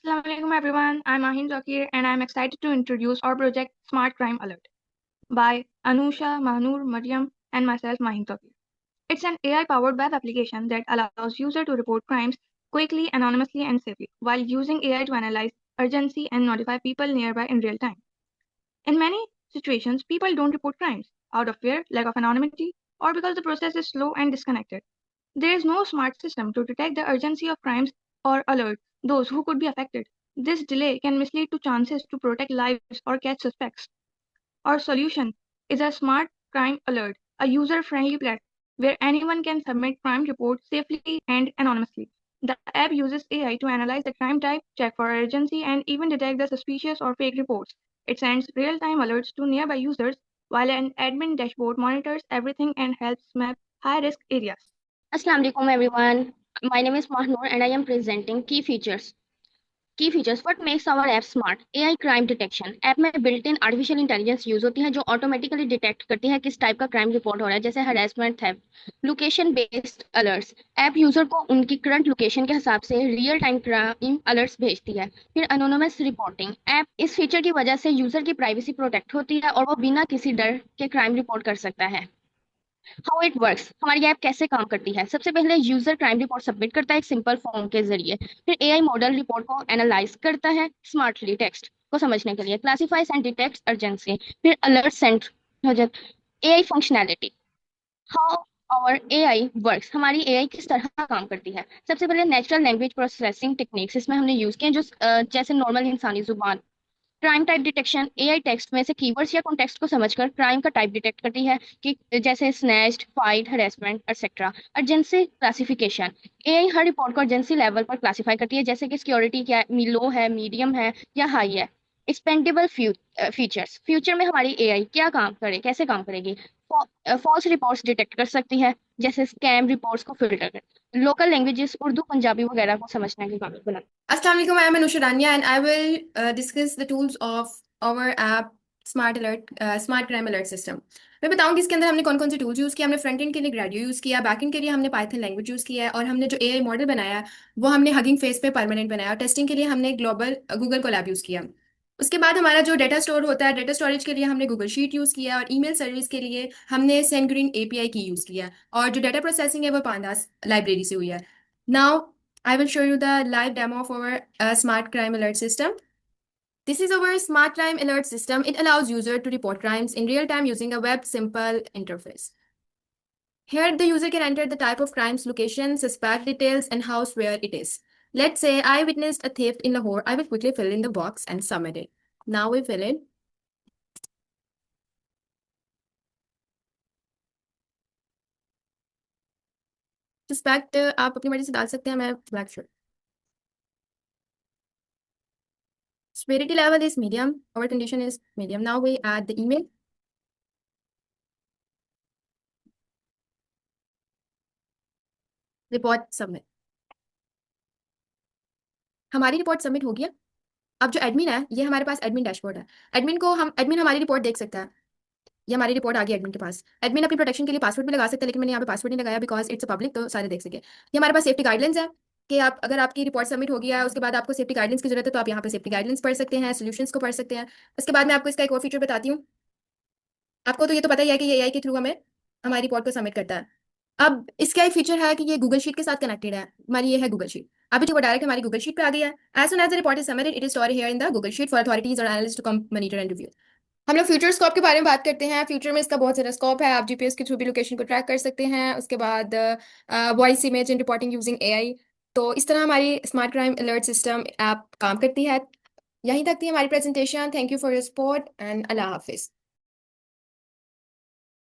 Assalamualaikum everyone. I'm Ahin Zakir and I'm excited to introduce our project Smart Crime Alert by Anusha, Mahnur, Maryam and myself Mahin Zakir. It's an AI-powered web application that allows users to report crimes quickly, anonymously and safely while using AI to analyze urgency and notify people nearby in real time. In many situations, people don't report crimes out of fear, lack of anonymity, or because the process is slow and disconnected. There is no smart system to detect the urgency of crimes or alert those who could be affected. This delay can mislead to chances to protect lives or catch suspects. Our solution is a smart crime alert, a user-friendly platform where anyone can submit crime reports safely and anonymously. The app uses AI to analyze the crime type, check for urgency, and even detect the suspicious or fake reports. It sends real-time alerts to nearby users, while an admin dashboard monitors everything and helps map high-risk areas. Assalamu alaikum everyone. My name is Mahnur and I am presenting key features. What makes our app smart? AI crime detection. App में built in artificial intelligence use होती है जो automatically detect करती है किस type का crime report हो रहा है जैसे harassment theft location based alerts app user को उनकी करंट लोकेशन के हिसाब से रियल टाइम क्राइम अलर्ट्स भेजती है फिर एनोनिमस रिपोर्टिंग ऐप इस फीचर की वजह से यूजर की प्राइवेसी प्रोटेक्ट होती है और वो बिना किसी डर के क्राइम रिपोर्ट कर सकता है हाउ इट वर्क्स हमारी ऐप कैसे काम करती है सबसे पहले यूजर क्राइम रिपोर्ट सबमिट करता है एक सिंपल फॉर्म के जरिए फिर एआई मॉडल रिपोर्ट को एनालाइज करता है स्मार्टली टेक्स्ट को समझने के लिए क्लासिफाइज एंड डिटेक्ट्स अर्जेंसी फिर अलर्ट सेंड हो जाता एआई फंक्शनैलिटी हाउ और एआई वर्क्स हमारी एआई किस तरह काम करती है सबसे पहले नेचुरल लैंग्वेज प्रोसेसिंग टेक्निक्स इसमें हमने यूज किए हैं जो जैसे नॉर्मल इंसानी जुबान crime type detection AI text में से कीवर्ड्स या कॉन्टेक्स्ट को समझकर क्राइम का टाइप डिटेक्ट करती है कि जैसे snatched fight harassment etcetera urgency classification AI हर रिपोर्ट को अर्जेंसी लेवल पर क्लासिफाई करती है जैसे कि सिक्योरिटी क्या लो है मीडियम है या हाई है एक्सपेंडेबल फीचर्स फ्यूचर में हमारी एआई क्या काम करे कैसे काम करेगी फॉल्स रिपोर्ट्स डिटेक्ट कर सकती है जैसे स्कैम रिपोर्ट्स को फिल्टर कर लोकल लैंग्वेजेस उर्दू पंजाबी वगैरह को समझने के काबिल बना Assalamu alaikum, I am Anusha Rania and I will discuss the tools of our app Smart Alert, Smart Crime Alert System. मैं बताऊंगी इसके अंदर हमने कौन कौन से टूल्स यूज़ किया हमने फ्रंट एंड के लिए ग्रेडियो यूज़ किया बैक एंड के लिए हमने पाइथन लैंग्वेज यूज़ किया है और हमने जो एआई मॉडल बनाया वो हमने हगिंग फेस पे परमानेंट बनाया और टेस्टिंग के लिए हमने ग्लोबल गूगल कोलैब यूज़ किया उसके बाद हमारा जो डेटा स्टोर होता है डेटा स्टोरेज के लिए हमने गूगल शीट यूज़ किया और ईमेल सर्विस के लिए हमने सेंडग्रीन एपीआई की यूज़ किया और जो डेटा प्रोसेसिंग है वो पांडास लाइब्रेरी से हुई है now I will show you the live demo of our smart crime alert system. This is our smart crime alert system. It allows user to report crimes in real time using a web simple interface. Here the user can enter the type of crimes, location, suspect details and house where it is. Let's say I witnessed a theft in Lahore. I will quickly fill in the box and submit it. Now we fill in. Suspect आप अपनी मर्जी से डाल सकते हैं मैं black shirt. Severity level is medium. Our condition is medium. Now we add the email. Report submit हमारी report submit हो गया अब जो एडमिन है ये हमारे पास एडमिन डैशबोर्ड है एडमिन हमारी रिपोर्ट देख सकता है ये हमारी रिपोर्ट आ गई एडमिन के पास एडमिन अपनी प्रोटेक्शन के लिए पासवर्ड भी लगा सकता है लेकिन मैंने यहाँ पे पासवर्ड नहीं लगाया बिकॉज इट्स पब्लिक तो सारे देख सके ये हमारे पास सेफ्टी गाइडलाइंस है कि आप अगर आपकी रिपोर्ट सबमिट हो गया है उसके बाद आपको सेफ्टी गाइडलाइंस की जरूरत है तो आप यहाँ पे सेफ्टी गाइडलाइंस पढ़ सकते हैं सोल्यूशंस को पढ़ सकते हैं उसके बाद मैं आपको इसका एक और फीचर बताती हूँ आपको तो ये तो पता ही है कि ये एआई के थ्रू हमें हमारी रिपोर्ट को सबमिट करता है अब इसका एक फीचर है कि ये गूगल शीट के साथ कनेक्टेड है हमारी ये है गूगल शीट अभी जो वो डायरेक्ट हमारी गूगल शीट पे आ गई है as soon as the report is submitted it is stored here in the Google sheet for authorities और analyst to come monitor and review हम लोग फ्यूचर स्कोप के बारे में बात करते हैं फ्यूचर में इसका बहुत सारा स्कोप है आप जीपीएस के थ्रू भी लोकेशन को ट्रैक कर सकते हैं उसके बाद voice image and reporting using AI तो इस तरह हमारी smart crime alert system app काम करती है यहीं तक थी हमारी presentation thank you for your support and Allah Hafiz